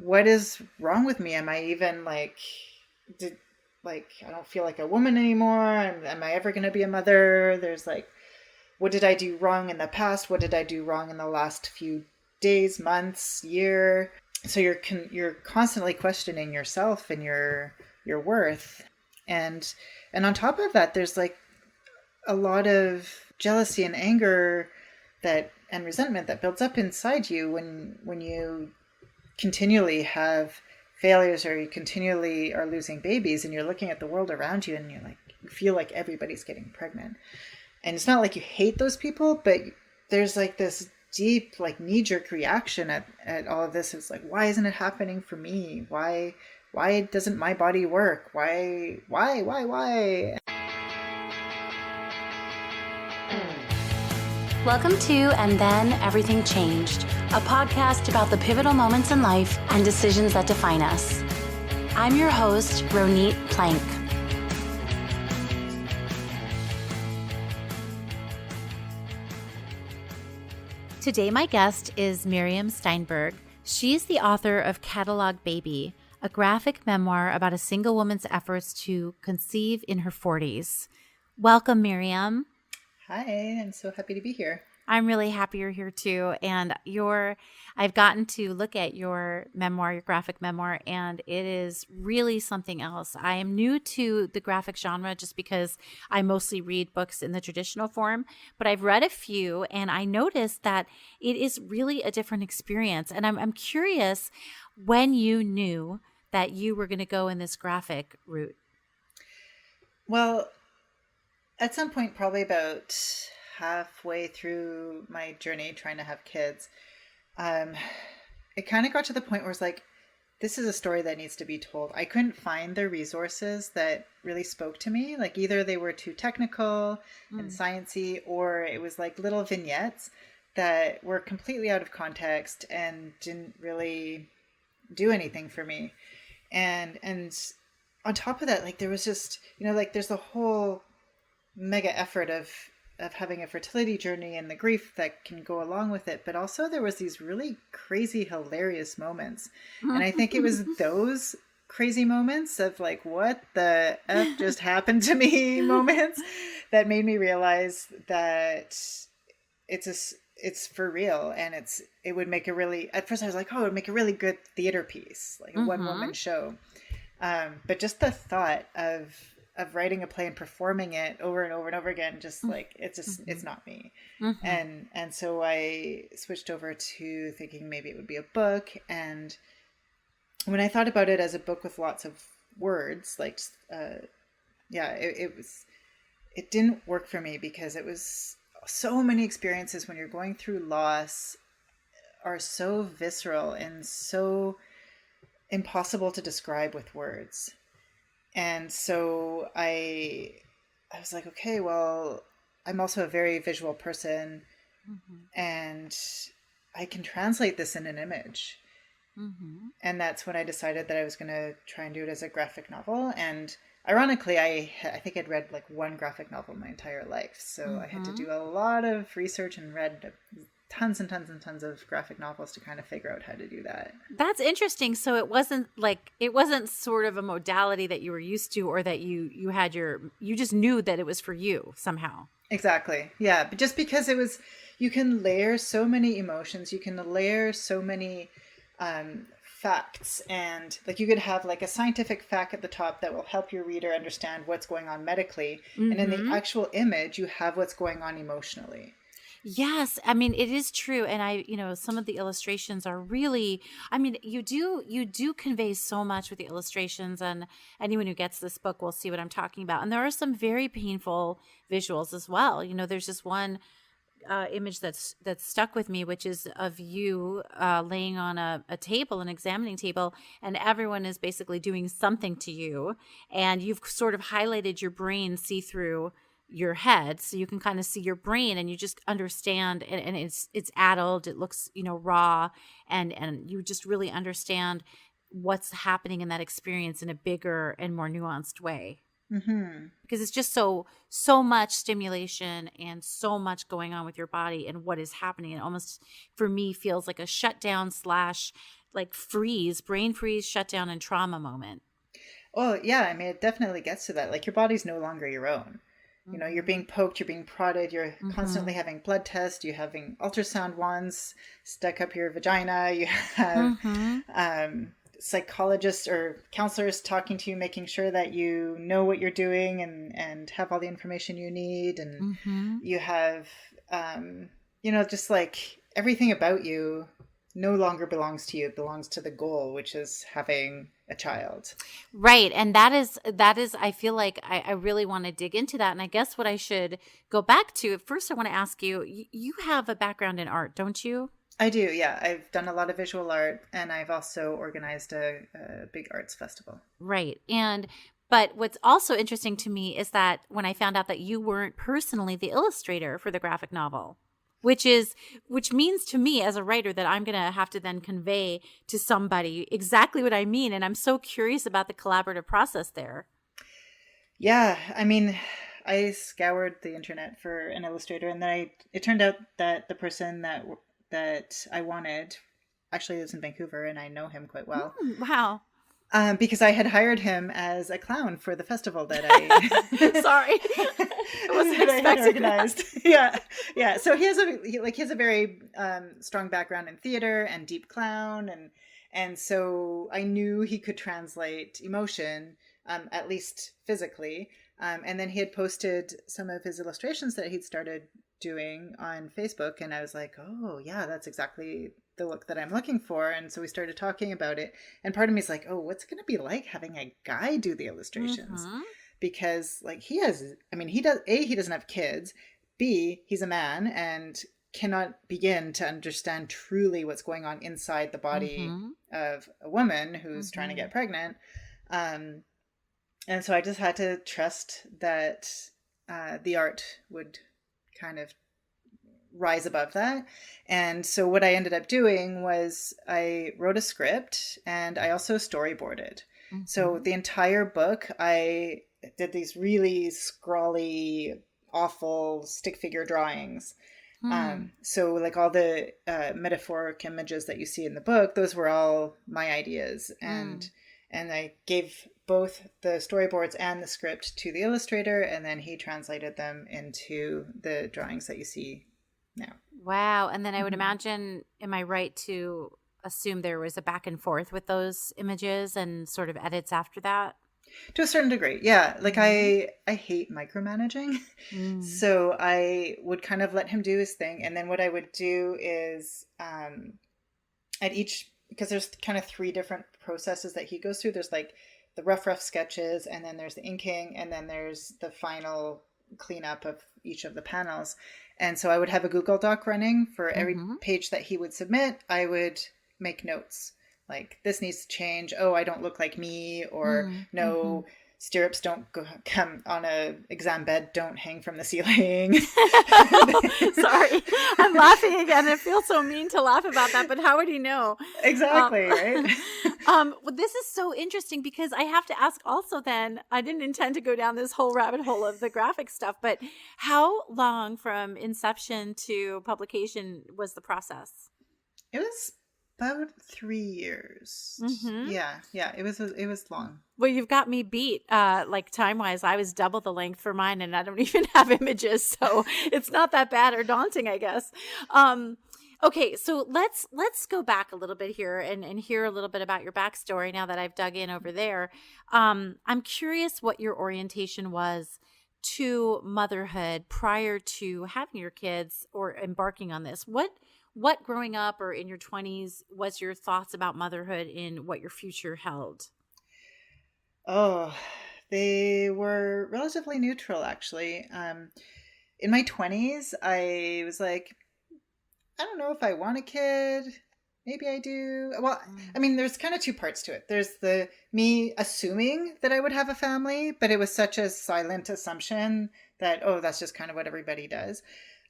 what is wrong with me? Am I even I don't feel like a woman anymore. Am I ever going to be a mother? There's like, what did I do wrong in the past? What did I do wrong in the last few days, months, year? So you're constantly questioning yourself and your worth. And on top of that, there's like a lot of jealousy and anger and resentment that builds up inside you when you continually have failures or you continually are losing babies, and you're looking at the world around you and you feel like everybody's getting pregnant. And it's not like you hate those people, but there's like this deep like knee-jerk reaction at all of this. It's like, why isn't it happening for me? Why doesn't my body work? Why? Welcome to And Then Everything Changed, a podcast about the pivotal moments in life and decisions that define us. I'm your host, Ronit Plank. Today, my guest is Myriam Steinberg. She's the author of Catalogue Baby, a graphic memoir about a single woman's efforts to conceive in her 40s. Welcome, Myriam. Hi, I'm so happy to be here. I'm really happy you're here too. And I've gotten to look at your memoir, your graphic memoir, and it is really something else. I am new to the graphic genre just because I mostly read books in the traditional form, but I've read a few and I noticed that it is really a different experience. And I'm curious when you knew that you were going to go in this graphic route. Well, at some point, probably about halfway through my journey trying to have kids, it kind of got to the point where it's like, this is a story that needs to be told. I couldn't find the resources that really spoke to me. Like either they were too technical and sciencey, or it was like little vignettes that were completely out of context and didn't really do anything for me. And on top of that, like there was just, like there's the whole mega effort of having a fertility journey and the grief that can go along with it, but also there was these really crazy hilarious moments, and I think it was those crazy moments of like, what the F just happened to me moments that made me realize that it's for real, and it would make at first I was like, oh, it would make a really good theater piece, like a one-woman show, but just the thought of writing a play and performing it over and over and over again, just like, it's not me. And so I switched over to thinking maybe it would be a book. And when I thought about it as a book with lots of words, like, it didn't work for me because it was so many experiences when you're going through loss are so visceral and so impossible to describe with words. And so I was like, okay, well, I'm also a very visual person, and I can translate this in an image. And that's when I decided that I was going to try and do it as a graphic novel. And ironically, I think I'd read like one graphic novel my entire life. So I had to do a lot of research and read tons and tons and tons of graphic novels to kind of figure out how to do that. That's interesting. So it wasn't sort of a modality that you were used to, or that you just knew that it was for you somehow. Exactly. Yeah. But just because you can layer so many emotions, you can layer so many facts, and like you could have like a scientific fact at the top that will help your reader understand what's going on medically. And in the actual image, you have what's going on emotionally. Yes. I mean, it is true. And some of the illustrations are really, I mean, you do convey so much with the illustrations, and anyone who gets this book will see what I'm talking about. And there are some very painful visuals as well. There's this one image that's stuck with me, which is of you laying on a table, an examining table, and everyone is basically doing something to you. And you've sort of highlighted your brain see through your head, so you can kind of see your brain, and you just understand, and it's addled, it looks raw, and you just really understand what's happening in that experience in a bigger and more nuanced way. Because it's just so much stimulation and so much going on with your body and what is happening. It almost, for me, feels like a shutdown / like brain freeze, shutdown, and trauma moment. Well, yeah, I mean, it definitely gets to that. Like your body's no longer your own. You know, you're being poked, you're being prodded, you're constantly having blood tests, you're having ultrasound wands stuck up your vagina, you have psychologists or counselors talking to you, making sure that you know what you're doing and have all the information you need. And you have, just like everything about you no longer belongs to you. It belongs to the goal, which is having a child. Right. And that is, I feel like I really want to dig into that. And I guess what I should go back to, first I want to ask you, you have a background in art, don't you? I do, yeah. I've done a lot of visual art, and I've also organized a big arts festival. Right. But what's also interesting to me is that when I found out that you weren't personally the illustrator for the graphic novel, which means to me as a writer that I'm going to have to then convey to somebody exactly what I mean. And I'm so curious about the collaborative process there. Yeah. I mean, I scoured the internet for an illustrator, and then it turned out that the person that I wanted actually lives in Vancouver, and I know him quite well. Wow. Because I had hired him as a clown for the festival that I sorry, I wasn't expecting organized. That. Yeah. So he has a very strong background in theater and deep clown, and so I knew he could translate emotion, at least physically. And then he had posted some of his illustrations that he'd started doing on Facebook, and I was like, oh yeah, that's exactly the look that I'm looking for. And so we started talking about it, and part of me is like, oh, what's it going to be like having a guy do the illustrations? Because like he doesn't have kids, B, he's a man and cannot begin to understand truly what's going on inside the body of a woman who's trying to get pregnant. And so I just had to trust that the art would kind of rise above that. And so what I ended up doing was I wrote a script, and I also storyboarded. So the entire book, I did these really scrawly, awful stick figure drawings. So like all the metaphoric images that you see in the book, those were all my ideas. And I gave both the storyboards and the script to the illustrator, and then he translated them into the drawings that you see now. Wow. And then I would imagine, am I right to assume there was a back and forth with those images and sort of edits after that? To a certain degree, yeah. Like I hate micromanaging. So I would kind of let him do his thing. And then what I would do is at each, because there's kind of 3 different processes that he goes through. There's like the rough sketches, and then there's the inking, and then there's the final cleanup of each of the panels. And so I would have a Google Doc running for every page that he would submit. I would make notes like, this needs to change. Oh, I don't look like me. Or no, stirrups don't come on a exam bed. Don't hang from the ceiling. Sorry, I'm laughing again. It feels so mean to laugh about that, but how would he know? Exactly, right? Well, this is so interesting because I have to ask also then, I didn't intend to go down this whole rabbit hole of the graphic stuff, but how long from inception to publication was the process? It was about 3 years. Yeah, it was long. Well, you've got me beat. Like time-wise, I was double the length for mine, and I don't even have images, so it's not that bad or daunting, I guess. Okay, so let's go back a little bit here and hear a little bit about your backstory now that I've dug in over there. I'm curious what your orientation was to motherhood prior to having your kids or embarking on this. What growing up or in your 20s was your thoughts about motherhood and what your future held? Oh, they were relatively neutral, actually. In my 20s, I was like, I don't know if I want a kid. Maybe I do. Well, I mean, there's kind of 2 parts to it. There's me assuming that I would have a family, but it was such a silent assumption that, oh, that's just kind of what everybody does.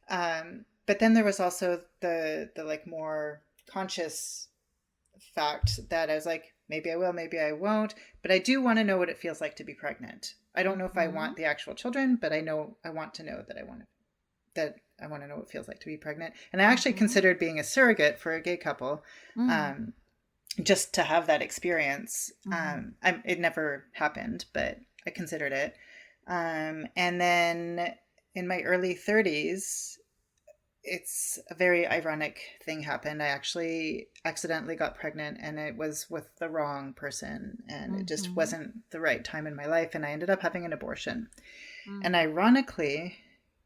But then there was also the like more conscious fact that I was like, maybe I will, maybe I won't, but I do want to know what it feels like to be pregnant. I don't know if I want the actual children, but I want to know that I want to know what it feels like to be pregnant. And I actually considered being a surrogate for a gay couple. just to have that experience. Mm-hmm. It never happened, but I considered it. And then in my early 30s, it's a very ironic thing happened. I actually accidentally got pregnant, and it was with the wrong person, and it just Mm-hmm. wasn't the right time in my life, and I ended up having an abortion. And Mm. ironically,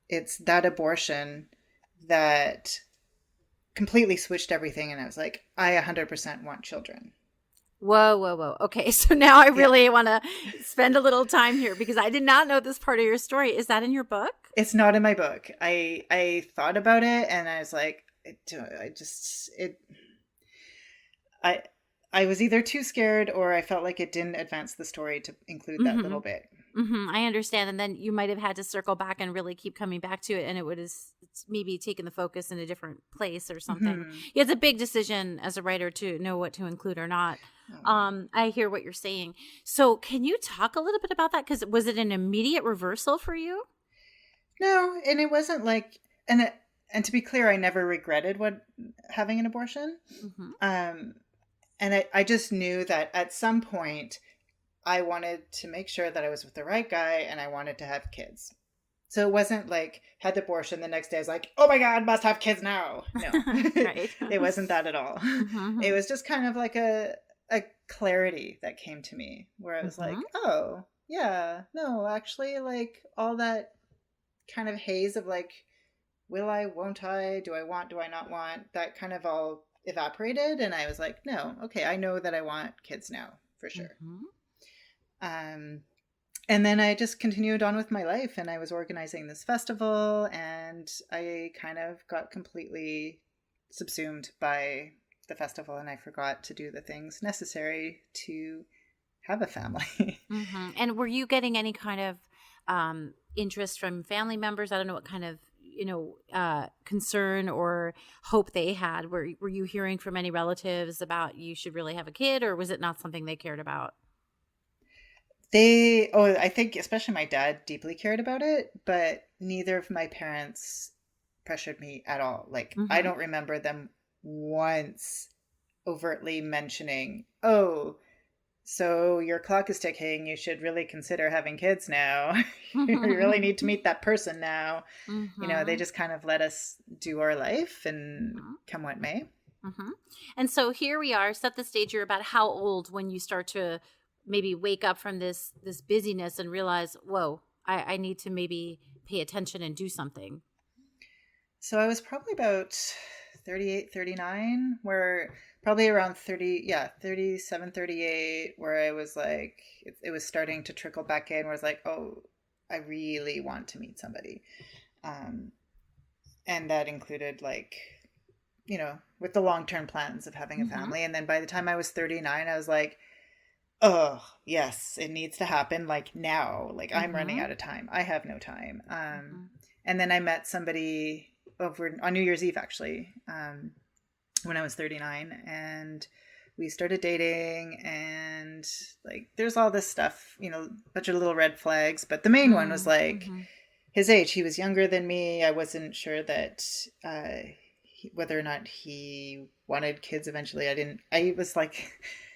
it's that abortion that completely switched everything, and I was like, I 100% want children. Whoa, whoa, whoa. Okay, so now I Yeah. really want to spend a little time here because I did not know this part of your story. Is that in your book? It's not in my book. I thought about it, and I was like, I I was either too scared, or I felt like it didn't advance the story to include that Mm-hmm. little bit. Mm-hmm. I understand. And then you might have had to circle back and really keep coming back to it, and it would have maybe taken the focus in a different place or something. Mm-hmm. Yeah, it's a big decision as a writer to know what to include or not. I hear what you're saying. So, can you talk a little bit about that? Because was it an immediate reversal for you? No, and it wasn't like, and to be clear, I never regretted having an abortion. Mm-hmm. Um, and I just knew that at some point I wanted to make sure that I was with the right guy, and I wanted to have kids. So it wasn't like had the abortion the next day I was like, oh my God, must have kids now. No, Right. it wasn't that at all. It Mm-hmm. was just kind of like a clarity that came to me where I was Mm-hmm. like, oh yeah, no, actually, like all that kind of haze of like, will I, won't I, do I not want, that kind of all evaporated. And I was like, no, okay, I know that I want kids now for sure. Mm-hmm. Um, and then I just continued on with my life, and I was organizing this festival, and I kind of got completely subsumed by the festival, and I forgot to do the things necessary to have a family. Mm-hmm. And were you getting any kind of interest from family members? I don't know what kind of concern or hope they had. Were you hearing from any relatives about you should really have a kid, or was it not something they cared about? I think especially my dad deeply cared about it, but neither of my parents pressured me at all. Like, I Mm-hmm. don't remember them once overtly mentioning, oh, so your clock is ticking. You should really consider having kids now. You really need to meet that person now. They Mm-hmm. just kind of let us do our life and come what may. Mm-hmm. And so here we are. Set the stage. You're about how old when you start to maybe wake up from this busyness and realize, whoa, I need to maybe pay attention and do something. So I was probably about 38, 39, where probably around 30, yeah, 37, 38, where I was like, it was starting to trickle back in, where I was like, oh, I really want to meet somebody. Um, and that included like, with the long-term plans of having a Mm-hmm. family. And then by the time I was 39, I was like, oh, yes, it needs to happen like now. Like, I'm running Mm-hmm. out of time. I have no time. Mm-hmm. And then I met somebody over on New Year's Eve, actually, when I was 39. And we started dating, and like, there's all this stuff, a bunch of little red flags. But the main one was like Mm-hmm. his age. He was younger than me. I wasn't sure that whether or not he wanted kids eventually. I was like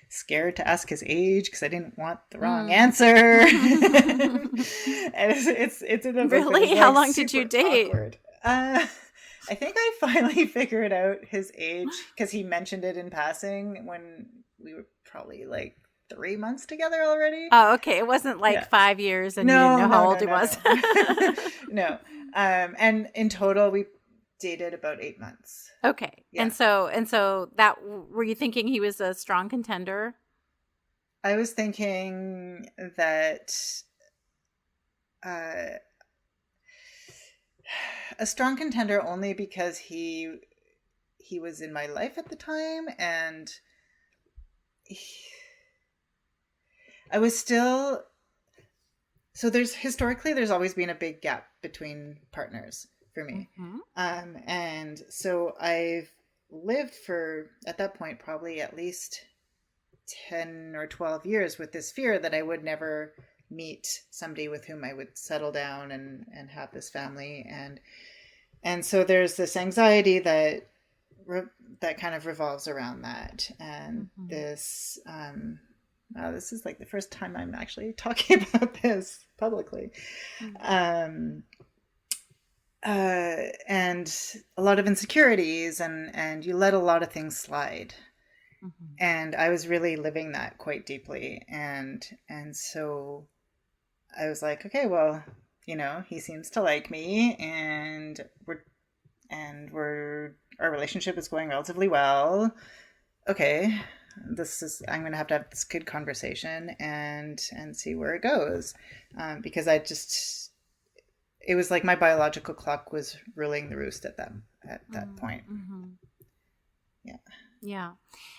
scared to ask his age because I didn't want the wrong answer. And it's in the book, but Really? it's How like long did you super date? awkward. I think I finally figured out his age because he mentioned it in passing when we were probably like 3 months together already. Oh, okay. It wasn't like Yeah. 5 years and you didn't No, know how no, old no, he no, was. no. No. And in total, we dated about 8 months. Okay. Yeah. And so that were you thinking he was a strong contender? I was thinking that uh, a strong contender only because he was in my life at the time, and I was still, so there's always been a big gap between partners for me. Mm-hmm. And so I've lived for, at that point, probably at least 10 or 12 years with this fear that I would never meet somebody with whom I would settle down and have this family. And so there's this anxiety that that kind of revolves around that. And this, this is like the first time I'm actually talking about this publicly. And a lot of insecurities, and you let a lot of things slide. And I was really living that quite deeply. And so I was like, okay, well, he seems to like me, and our relationship is going relatively well. Okay, I'm going to have this good conversation and see where it goes. Because it was like my biological clock was ruling the roost at that point. Yeah.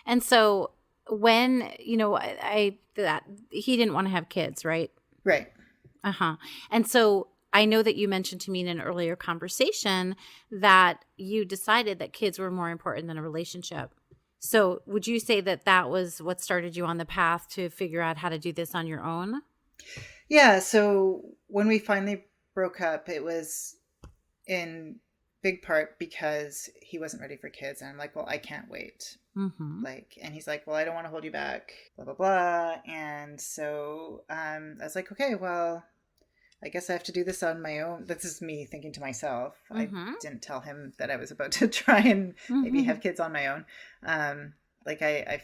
And so when, that he didn't want to have kids, right? Right. And so I know that you mentioned to me in an earlier conversation that you decided that kids were more important than a relationship. So would you say that that was what started you on the path to figure out how to do this on your own? Yeah. So when we finally broke up, it was in big part because he wasn't ready for kids. And I'm like, well, I can't wait. And he's like, well, I don't want to hold you back, blah, blah, blah. And so I was like, okay, well, I guess I have to do this on my own. This is me thinking to myself. I didn't tell him that I was about to try and maybe have kids on my own. I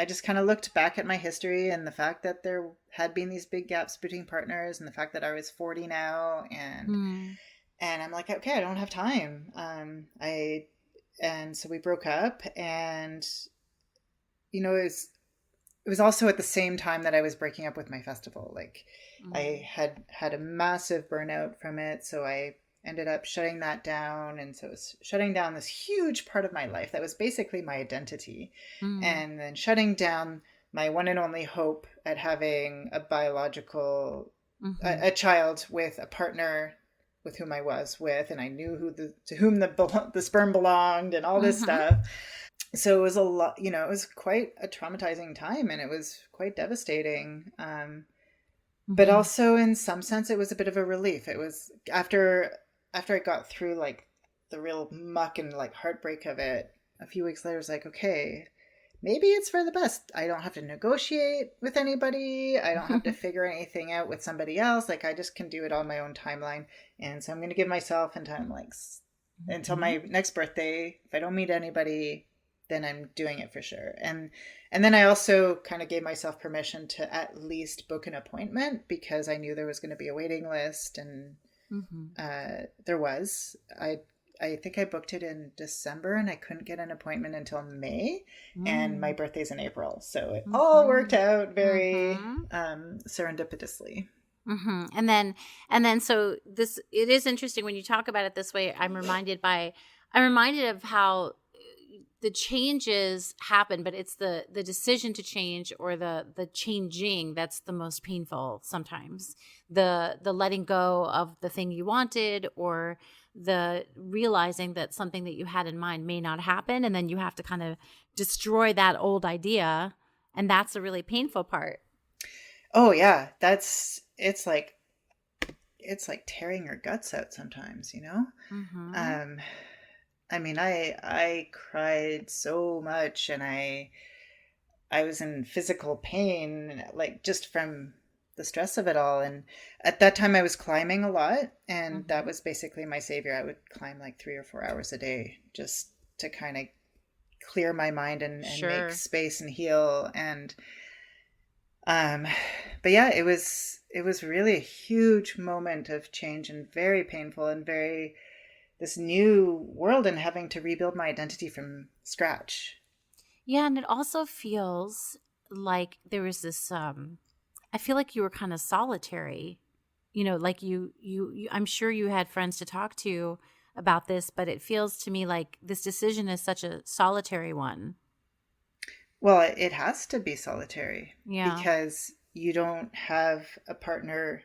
just kind of looked back at my history and the fact that there had been these big gaps between partners, and the fact that I was 40 now, and I'm like, okay, I don't have time. And so we broke up, and it was also at the same time that I was breaking up with my festival. Like I had a massive burnout from it. So I ended up shutting that down. And so it was shutting down this huge part of my life that was basically my identity. And then shutting down my one and only hope at having a biological, a child with a partner with whom I was with, and I knew to whom the sperm belonged, and all this stuff. So it was a lot, it was quite a traumatizing time, and it was quite devastating. But also in some sense, it was a bit of a relief. It was after I got through like the real muck and like heartbreak of it, a few weeks later, I was like, okay, maybe it's for the best. I don't have to negotiate with anybody. I don't have to figure anything out with somebody else. Like I just can do it on my own timeline. And so I'm going to give myself and time like until my next birthday. If I don't meet anybody, then I'm doing it for sure. And then I also kind of gave myself permission to at least book an appointment, because I knew there was going to be a waiting list, and there was. I think I booked it in December, and I couldn't get an appointment until May, and my birthday's in April. So it all worked out very serendipitously. And then so it is interesting when you talk about it this way. I'm reminded of how the changes happen, but it's the decision to change, or the changing, that's the most painful sometimes. The letting go of the thing you wanted, or the realizing that something that you had in mind may not happen, and then you have to kind of destroy that old idea, and that's a really painful part. Oh yeah, it's like tearing your guts out sometimes, I mean, I cried so much, and I was in physical pain, like just from the stress of it all. And at that time I was climbing a lot, and that was basically my savior. I would climb like 3 or 4 hours a day just to kind of clear my mind and make space and heal. And but yeah, it was really a huge moment of change, and very painful, and very this new world, and having to rebuild my identity from scratch. Yeah, and it also feels like there was this I feel like you were kind of solitary. Like you I'm sure you had friends to talk to about this, but it feels to me like this decision is such a solitary one. Well, it has to be solitary. Yeah. Because you don't have a partner.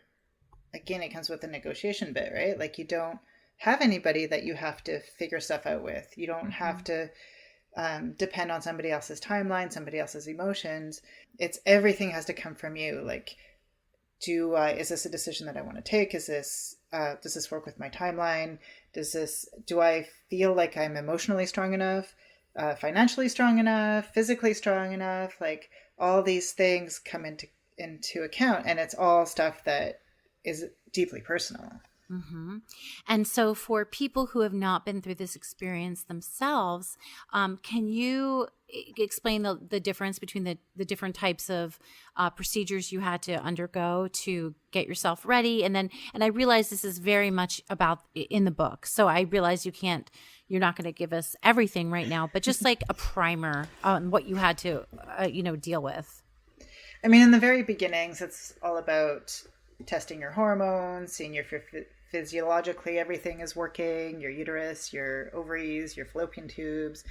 Again, it comes with the negotiation bit, right? Like you don't have anybody that you have to figure stuff out with. You don't have to depend on somebody else's timeline, somebody else's emotions. It's everything has to come from you. Like, is this a decision that I want to take? Is this, does this work with my timeline? Do I feel like I'm emotionally strong enough? financially strong enough, physically strong enough. Like all these things come into account, and it's all stuff that is deeply personal. Mm-hmm. And so, for people who have not been through this experience themselves, can you explain the difference between the different types of procedures you had to undergo to get yourself ready? And I realize this is very much about in the book. So I realize you're not going to give us everything right now, but just like a primer on what you had to, deal with. I mean, in the very beginnings, it's all about testing your hormones, seeing if physiologically everything is working, your uterus, your ovaries, your fallopian tubes,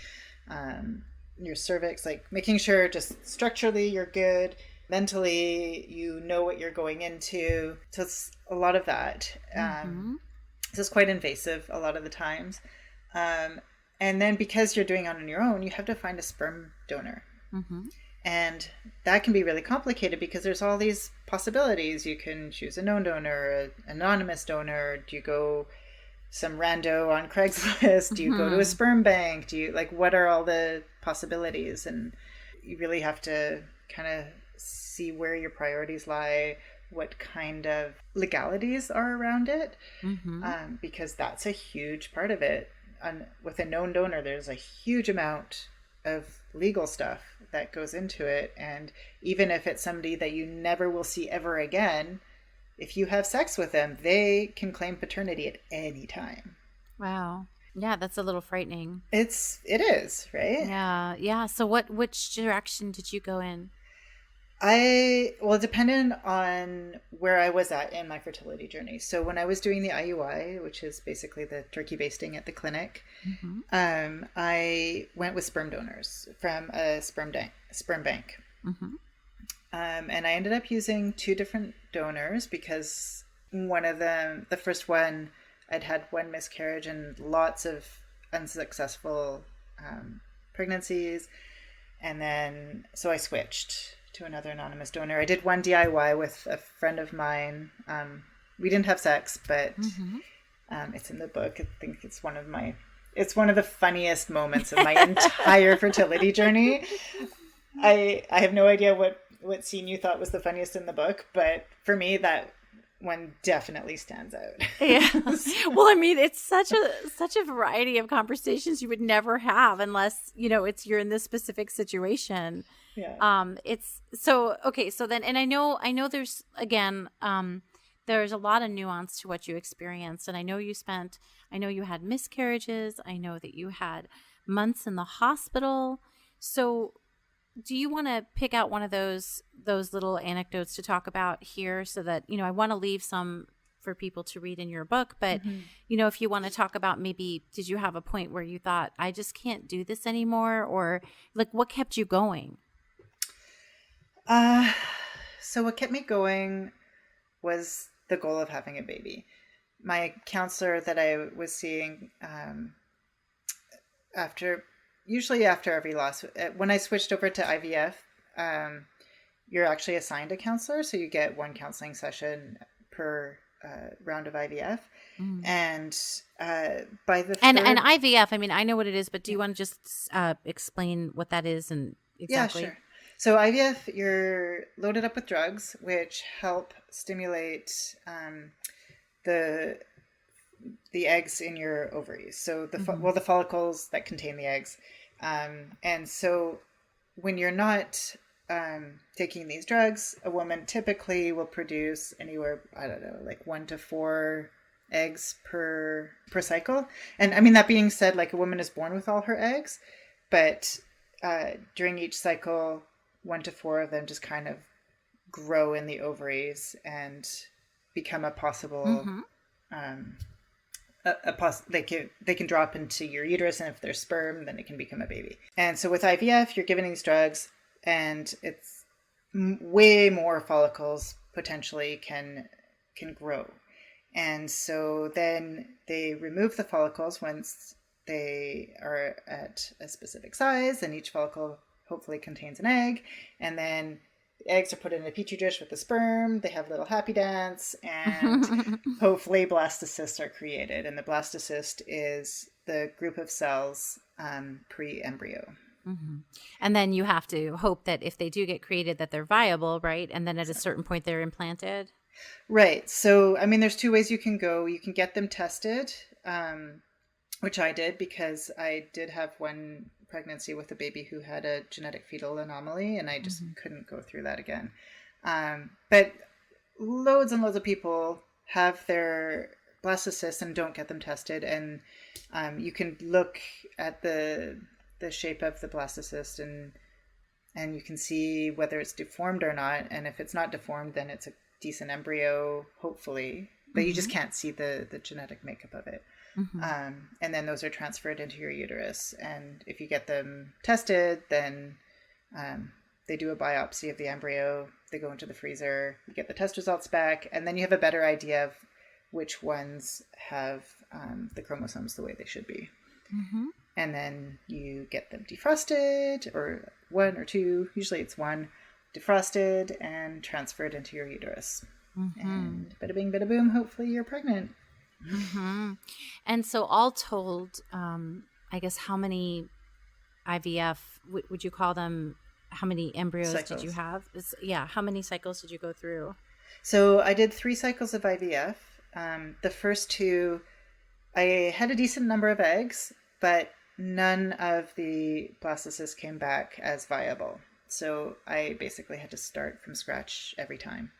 your cervix, like making sure just structurally you're good, mentally you know what you're going into. So it's a lot of that. So it's quite invasive a lot of the times. And then because you're doing it on your own, you have to find a sperm donor. Mm-hmm. And that can be really complicated because there's all these possibilities. You can choose a known donor, an anonymous donor. Do you go some rando on Craigslist? Do you go to a sperm bank? What are all the possibilities? And you really have to kind of see where your priorities lie, what kind of legalities are around it, because that's a huge part of it. And with a known donor, there's a huge amount of legal stuff that goes into it. And even if it's somebody that you never will see ever again, if you have sex with them, they can claim paternity at any time. Wow. Yeah, that's a little frightening. It is, right? Yeah. So which direction did you go in? It depended on where I was at in my fertility journey. So when I was doing the IUI, which is basically the turkey basting at the clinic, I went with sperm donors from a sperm bank. And I ended up using 2 different donors because one of them, the first one, I'd had 1 miscarriage and lots of unsuccessful pregnancies. And then, so I switched to another anonymous donor. I did 1 DIY with a friend of mine. We didn't have sex, but it's in the book. I think it's one of the funniest moments of my entire fertility journey. I have no idea what scene you thought was the funniest in the book, but for me, that one definitely stands out. Yeah. Well, I mean, it's such a variety of conversations you would never have unless, you're in this specific situation. Yeah. It's so, okay. So then, and I know there's, again, there's a lot of nuance to what you experienced. And I know you had miscarriages. I know that you had months in the hospital. So do you want to pick out one of those little anecdotes to talk about here so that, I want to leave some for people to read in your book, but if you want to talk about, maybe did you have a point where you thought, I just can't do this anymore, or like what kept you going? So what kept me going was the goal of having a baby. My counselor that I was seeing usually after every loss, when I switched over to IVF, you're actually assigned a counselor. So you get 1 counseling session per round of IVF. And by the third... And IVF, I mean, I know what it is, but do you want to just explain what that is and exactly? Yeah, sure. So IVF, you're loaded up with drugs, which help stimulate the eggs in your ovaries. So the follicles that contain the eggs. And so when you're not taking these drugs, a woman typically will produce anywhere, I don't know, like 1 to 4 eggs per cycle. And I mean, that being said, like a woman is born with all her eggs, but during each cycle, 1 to 4 of them just kind of grow in the ovaries and become a possible they can drop into your uterus, and if there's sperm, then it can become a baby. And so with IVF, you're given these drugs, and it's way more follicles potentially can grow. And so then they remove the follicles once they are at a specific size, and each follicle hopefully contains an egg, and then the eggs are put in a petri dish with the sperm. They have a little happy dance, and hopefully blastocysts are created. And the blastocyst is the group of cells pre-embryo. Mm-hmm. And then you have to hope that if they do get created, that they're viable, right? And then at a certain point, they're implanted. Right. So, I mean, there's two ways you can go. You can get them tested, which I did because I did have one pregnancy with a baby who had a genetic fetal anomaly, and I just couldn't go through that again. But loads and loads of people have their blastocysts and don't get them tested, and you can look at the shape of the blastocyst and you can see whether it's deformed or not. And if it's not deformed, then it's a decent embryo, hopefully, but you just can't see the genetic makeup of it. And then those are transferred into your uterus. And if you get them tested, then they do a biopsy of the embryo. They go into the freezer. You get the test results back, and then you have a better idea of which ones have the chromosomes the way they should be. And then you get them defrosted, or one or two, usually it's one, defrosted and transferred into your uterus. And bada bing, bada boom, hopefully you're pregnant. And so all told, I guess how many IVF, would you call them, how many embryos did you have? How many cycles did you go through? So I did 3 cycles of IVF. The first 2, I had a decent number of eggs, but none of the blastocysts came back as viable. So I basically had to start from scratch every time.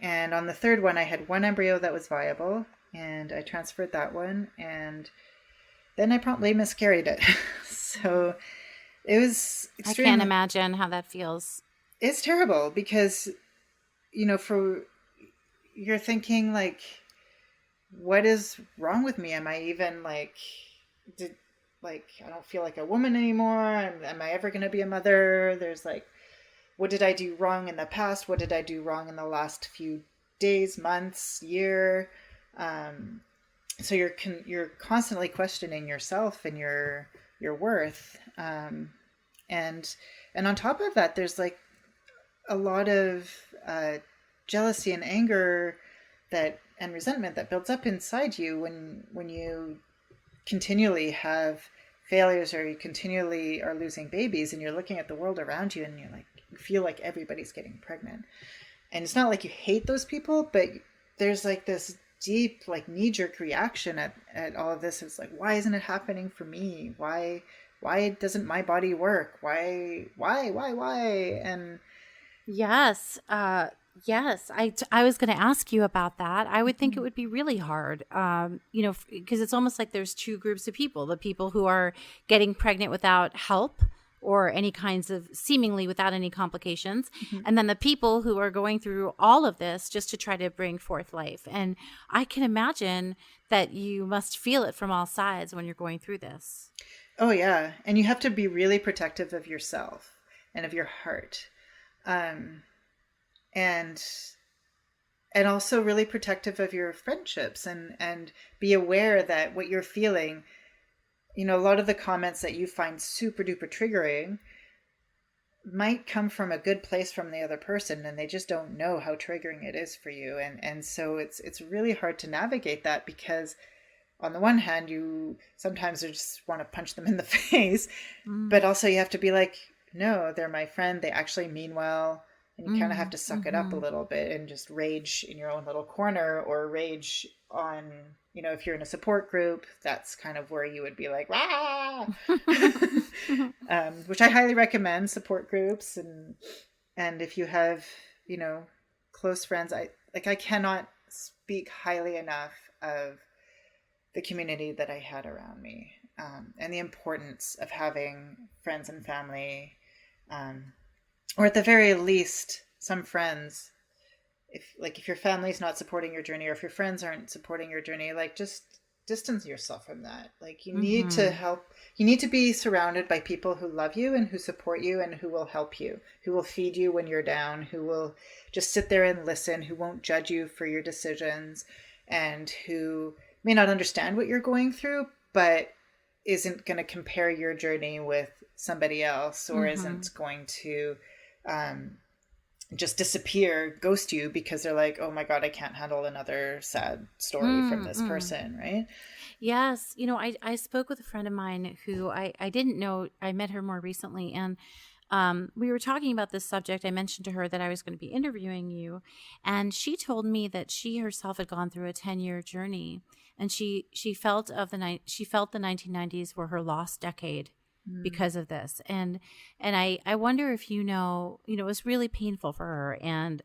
And on the third one, I had 1 embryo that was viable, and I transferred that one, and then I promptly miscarried it. So it was extreme. I can't imagine how that feels. It's terrible because, you're thinking like, what is wrong with me? Am I even I don't feel like a woman anymore. Am I ever going to be a mother? There's what did I do wrong in the past? What did I do wrong in the last few days, months, year? So you're constantly questioning yourself and your worth. And on top of that, there's a lot of jealousy and anger and resentment that builds up inside you when you continually have failures, or you continually are losing babies, and you're looking at the world around you and you feel like everybody's getting pregnant. And it's not like you hate those people, but there's this deep knee-jerk reaction at all of this. It's why isn't it happening for me? Why doesn't my body work? Why? And Yes, I was going to ask you about that. I would think it would be really hard, because it's almost like there's 2 groups of people: the people who are getting pregnant without help or any kinds of seemingly without any complications, and then the people who are going through all of this just to try to bring forth life. And I can imagine that you must feel it from all sides when you're going through this. Oh yeah, and you have to be really protective of yourself and of your heart. And also really protective of your friendships, and be aware that what you're feeling, a lot of the comments that you find super duper triggering might come from a good place from the other person, and they just don't know how triggering it is for you. And so it's really hard to navigate that, because on the one hand, you sometimes just want to punch them in the face, but also you have to be no, they're my friend. They actually mean well. And you kind of have to suck it up a little bit and just rage in your own little corner, or rage on, if you're in a support group, that's kind of where you would be rah! Which I highly recommend, support groups. And if you have, close friends, I cannot speak highly enough of the community that I had around me, and the importance of having friends and family, or at the very least, some friends. If your family's not supporting your journey, or if your friends aren't supporting your journey, just distance yourself from that. You need to help. You need to be surrounded by people who love you and who support you and who will help you, who will feed you when you're down, who will just sit there and listen, who won't judge you for your decisions, and who may not understand what you're going through, but isn't going to compare your journey with somebody else, or isn't going to just disappear, ghost you because they're like, oh my God, I can't handle another sad story from this person, right? Yes. I spoke with a friend of mine who I didn't know. I met her more recently, and we were talking about this subject. I mentioned to her that I was going to be interviewing you, and she told me that she herself had gone through a 10-year journey, and she felt she felt the 1990s were her lost decade because of this. And I wonder if it was really painful for her, and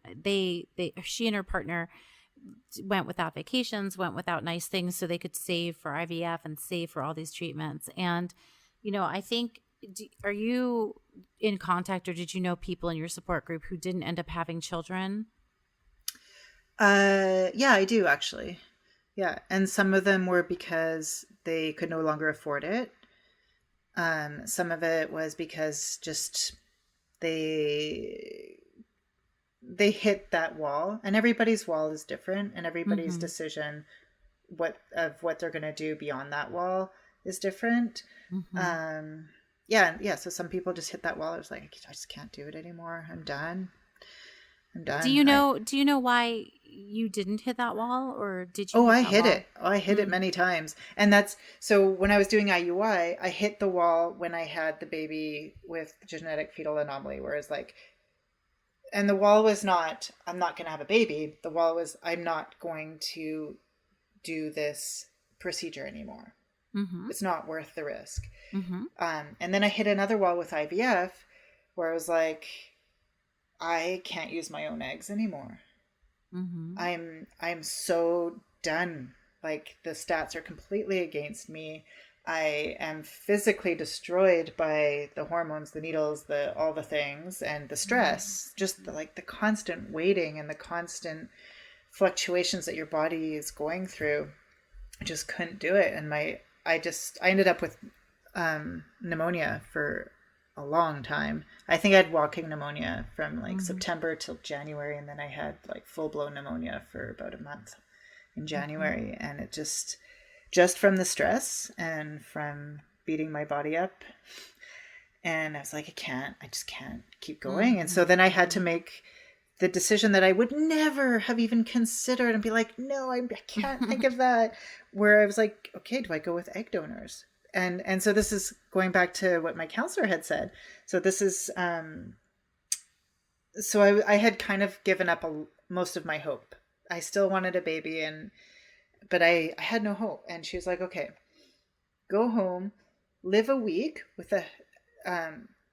she and her partner went without vacations, went without nice things so they could save for IVF and save for all these treatments. And I think, are you in contact, or did you know people in your support group who didn't end up having children? Yeah, I do actually. Yeah. And some of them were because they could no longer afford it. Some of it was because just they hit that wall, and everybody's wall is different, and everybody's decision what they're going to do beyond that wall is different. Yeah. So some people just hit that wall. I was like, I just can't do it anymore. I'm done. Do you know why you didn't hit that wall, or did you? Oh, I hit it. Oh, I hit it many times. And that's, so when I was doing IUI, I hit the wall when I had the baby with genetic fetal anomaly, whereas like, and the wall was not, I'm not going to have a baby. The wall was, I'm not going to do this procedure anymore. It's not worth the risk. And then I hit another wall with IVF where I was like, I can't use my own eggs anymore. I'm so done. Like, the stats are completely against me. I am physically destroyed by the hormones, the needles, all the things, and the stress, just the constant waiting and the constant fluctuations that your body is going through. I just couldn't do it. And I ended up with pneumonia for a long time. I think I had walking pneumonia from September till January, and then I had full-blown pneumonia for about a month in January. And it just from the stress and from beating my body up. And I was like, I just can't keep going. And so then I had to make the decision that I would never have even considered and be like, no, I can't think of that. Where I was like, okay, do I go with egg donors? And so this is going back to what my counselor had said. So this is, so I had kind of given up most of my hope. I still wanted a baby, but I had no hope. And she was like, okay, go home, live a week with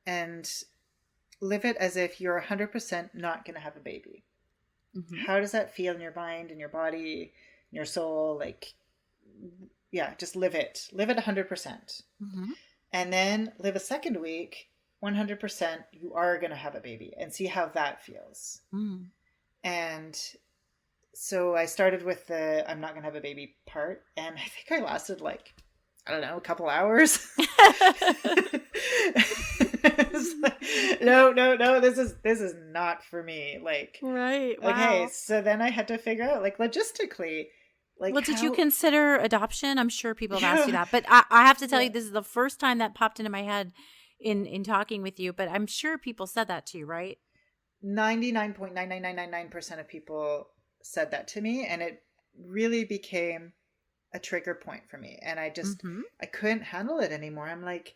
and live it as if you're 100% not going to have a baby. How does that feel in your mind, in your body, in your soul? Yeah, just live it 100%. And then live a second week, 100%, you are going to have a baby, and see how that feels. And so I started with the I'm not going to have a baby part, and I think I lasted I don't know, a couple hours. No, this is not for me. Right. Wow. Okay, so then I had to figure out logistically, did you consider adoption? I'm sure people have asked you that, but I have to tell you, this is the first time that popped into my head in talking with you, but I'm sure people said that to you, right? 99.99999% of people said that to me, and it really became a trigger point for me. And I just, I couldn't handle it anymore. I'm like,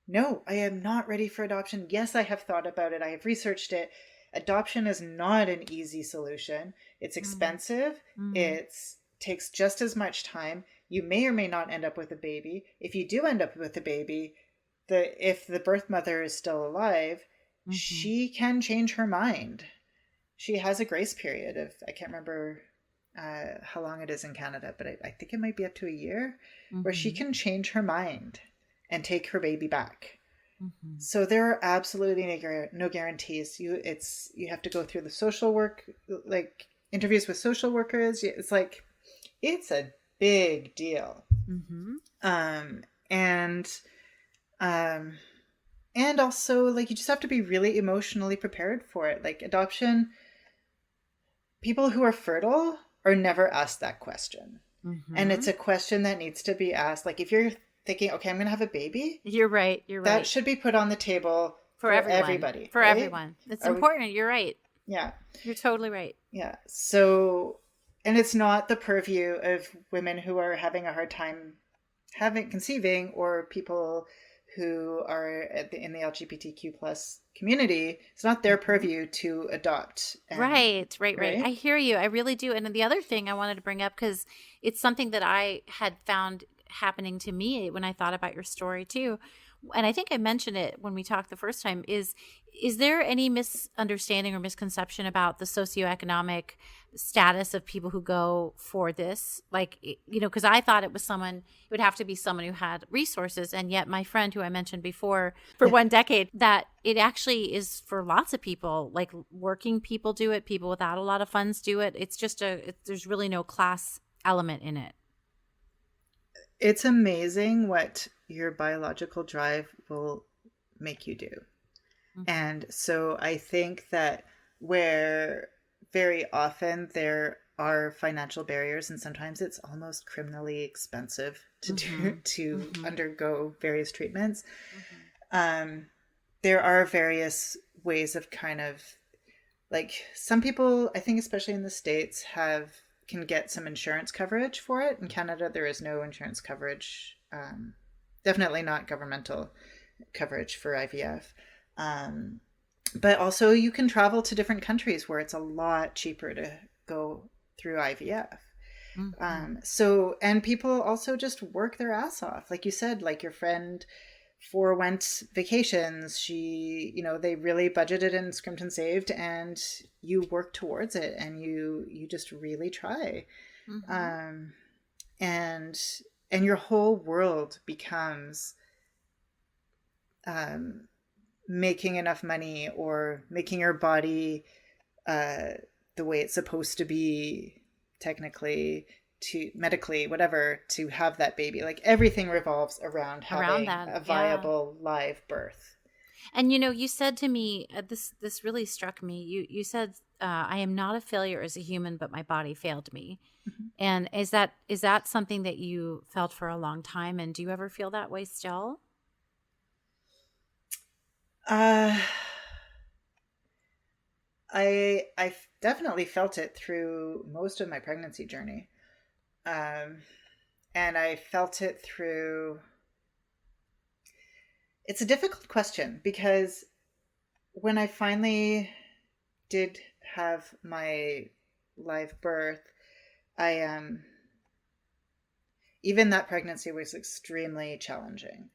no, I am not ready for adoption. Yes, I have thought about it. I have researched it. Adoption is not an easy solution. It's expensive. It's takes just as much time. You may or may not end up with a baby. If you do end up with a baby, if the birth mother is still alive, she can change her mind. She has a grace period of, I can't remember how long it is in Canada, but I think it might be up to a year, where she can change her mind and take her baby back. So there are absolutely no guarantees. You have to go through the social work, interviews with social workers. It's a big deal. And also you just have to be really emotionally prepared for it. Adoption, people who are fertile are never asked that question. And it's a question that needs to be asked. If you're thinking, okay, I'm going to have a baby. You're right. That should be put on the table for everybody. For everyone. It's important. You're right. Yeah. You're totally right. Yeah. So, and it's not the purview of women who are having a hard time having conceiving, or people who are in the LGBTQ plus community. It's not their purview to adopt. And Right, right, right. right. I hear you. I really do. And then the other thing I wanted to bring up, because it's something that I had found happening to me when I thought about your story too. And I think I mentioned it when we talked the first time, is there any misunderstanding or misconception about the socioeconomic status of people who go for this? Like, because I thought it would have to be someone who had resources. And yet my friend who I mentioned before for 1 decade, that it actually is for lots of people, like working people do it, people without a lot of funds do it. It's just there's really no class element in it. It's amazing what your biological drive will make you do. Mm-hmm. And so I think that where very often there are financial barriers, and sometimes it's almost criminally expensive to undergo various treatments. There are various ways of kind of, like, some people, I think especially in the States, can get some insurance coverage for it. In Canada, there is no insurance coverage. Definitely not governmental coverage for IVF. But also you can travel to different countries where it's a lot cheaper to go through IVF. So, and people also just work their ass off. Like you said, like your friend forewent vacations. They really budgeted and scrimped and saved, and you work towards it, and you just really try. And your whole world becomes making enough money, or making your body the way it's supposed to be, technically, to medically, whatever, to have that baby. Like, everything revolves around having a viable live birth. And you said to me, this really struck me. You said, I am not a failure as a human, but my body failed me. And is that something that you felt for a long time? And do you ever feel that way still? I definitely felt it through most of my pregnancy journey. And I felt it through. It's a difficult question, because when I finally did have my live birth, even that pregnancy was extremely challenging.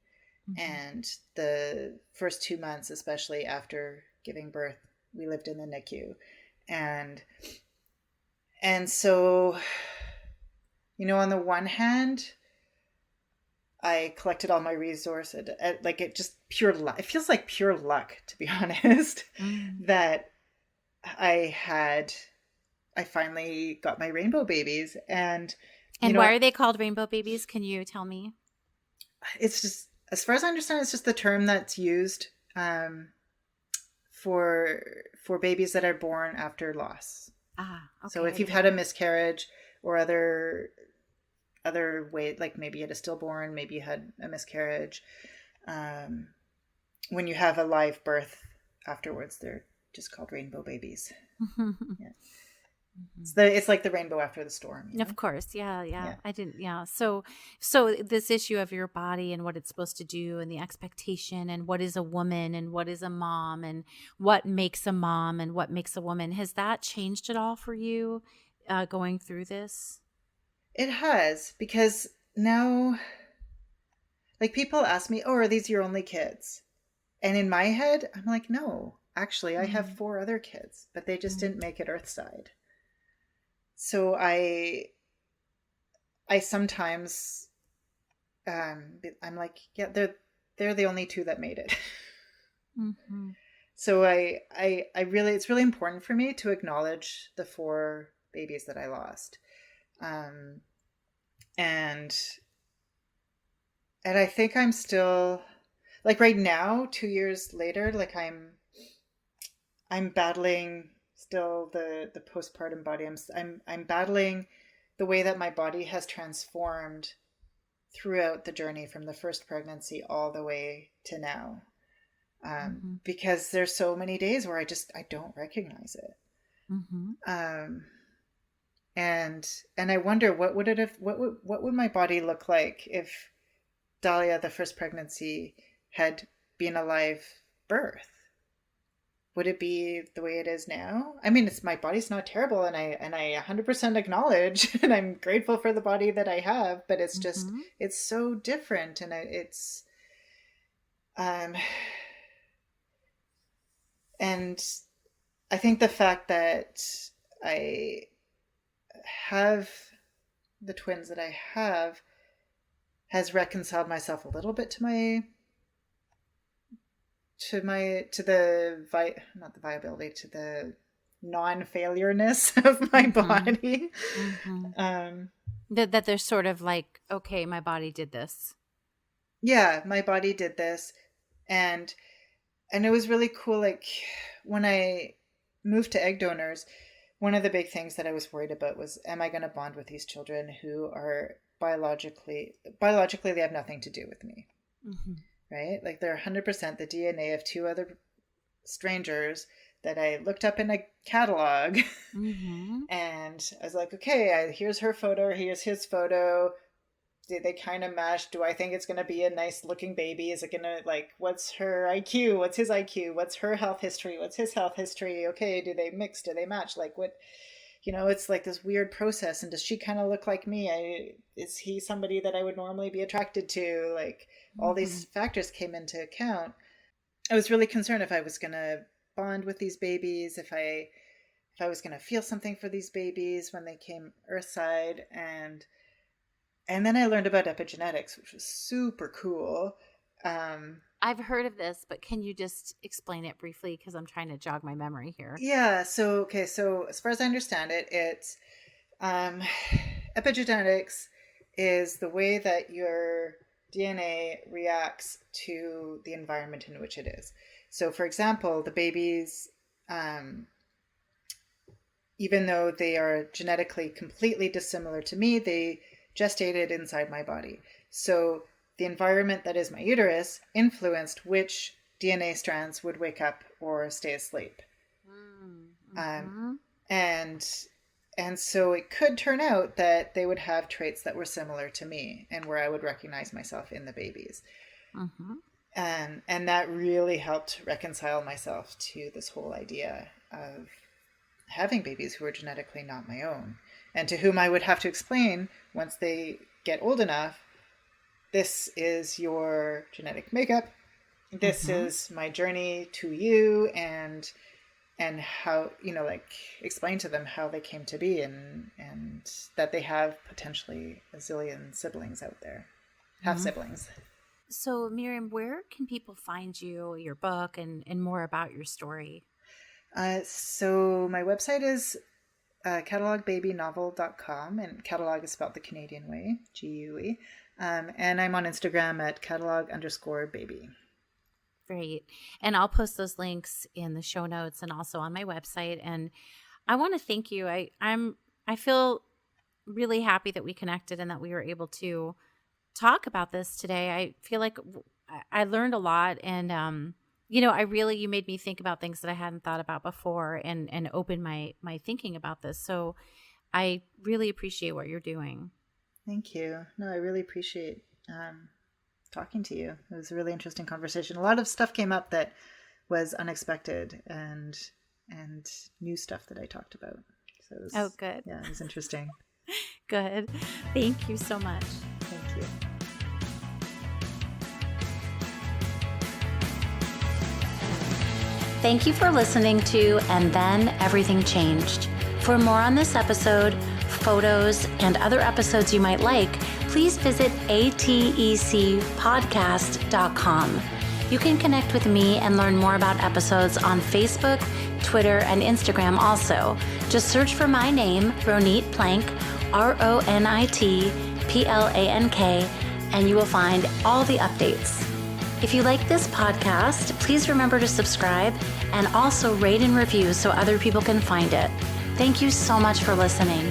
And the first 2 months, especially after giving birth, we lived in the NICU. And so, on the one hand, I collected all my resources. Like, it feels like pure luck, to be honest, that I finally got my rainbow babies. And why are they called rainbow babies? Can you tell me? It's just, as far as I understand, it's just the term that's used for babies that are born after loss. Okay. So if you've had a miscarriage, or other way, like maybe you had a stillborn, maybe you had a miscarriage, when you have a live birth afterwards, they're just called rainbow babies. Yeah. It's like the rainbow after the storm. Of course. Yeah. I didn't. Yeah. So this issue of your body and what it's supposed to do, and the expectation, and what is a woman, and what is a mom, and what makes a mom, and what makes a woman, has that changed at all for you going through this? It has, because now, like, people ask me, "Oh, are these your only kids?" And in my head, I'm like, "No, actually, I have 4 other kids, but they just didn't make it earthside." So I sometimes, I'm like, yeah, they're the only 2 that made it. So it's really important for me to acknowledge the 4 babies that I lost. And I think I'm still, like, right now, 2 years later, like, I'm battling still the postpartum body. I'm battling the way that my body has transformed throughout the journey, from the first pregnancy all the way to now. because there's so many days where I don't recognize it. And I wonder what would my body look like if Dahlia, the first pregnancy, had been a live birth? Would it be the way it is now? I mean, my body's not terrible, and I 100% acknowledge, and I'm grateful for the body that I have, but it's just, it's so different, and and I think the fact that I have the twins that I have has reconciled myself a little bit to the non-failureness of my body. That there's sort of like, okay, my body did this. Yeah, my body did this. And it was really cool. Like when I moved to egg donors, one of the big things that I was worried about was, am I going to bond with these children who are biologically, they have nothing to do with me, right? Like they're 100% the DNA of two other strangers that I looked up in a catalog. And I was like, okay, here's her photo, here's his photo. Did they kind of match? Do I think it's going to be a nice looking baby? Is it going to, like, what's her IQ? What's his IQ? What's her health history? What's his health history? Okay, do they mix? Do they match? Like, what, it's like this weird process. And does she kind of look like me? Is he somebody that I would normally be attracted to? Like, all these factors came into account. I was really concerned if I was going to bond with these babies, if I was going to feel something for these babies when they came earthside. And then I learned about epigenetics, which was super cool. I've heard of this, but can you just explain it briefly? Because I'm trying to jog my memory here. Yeah. So as far as I understand it, it's epigenetics is the way that your DNA reacts to the environment in which it is. So, for example, the babies, even though they are genetically completely dissimilar to me, they gestated inside my body. So the environment that is my uterus influenced which DNA strands would wake up or stay asleep. And so it could turn out that they would have traits that were similar to me and where I would recognize myself in the babies. And that really helped reconcile myself to this whole idea of having babies who are genetically not my own, and to whom I would have to explain once they get old enough, this is your genetic makeup. This is my journey to you, and how, explain to them how they came to be, and that they have potentially a zillion siblings out there, half siblings. So Myriam, where can people find you, your book, and more about your story? So my website is cataloguebabynovel.com, and catalog is spelled the Canadian way, GUE. And I'm on Instagram at catalog_baby. Great. And I'll post those links in the show notes and also on my website. And I want to thank you. I feel really happy that we connected and that we were able to talk about this today. I feel like I learned a lot, and you made me think about things that I hadn't thought about before, and opened my thinking about this. So I really appreciate what you're doing. Thank you. No, I really appreciate talking to you. It was a really interesting conversation. A lot of stuff came up that was unexpected, and new stuff that I talked about. So it was, good. Yeah, it was interesting. Good. Thank you so much. Thank you. Thank you for listening to And Then Everything Changed. For more on this episode, photos, and other episodes you might like, please visit atecpodcast.com. You can connect with me and learn more about episodes on Facebook, Twitter, and Instagram also. Just search for my name, Ronit Plank, RONITPLANK, and you will find all the updates. If you like this podcast, please remember to subscribe and also rate and review so other people can find it. Thank you so much for listening.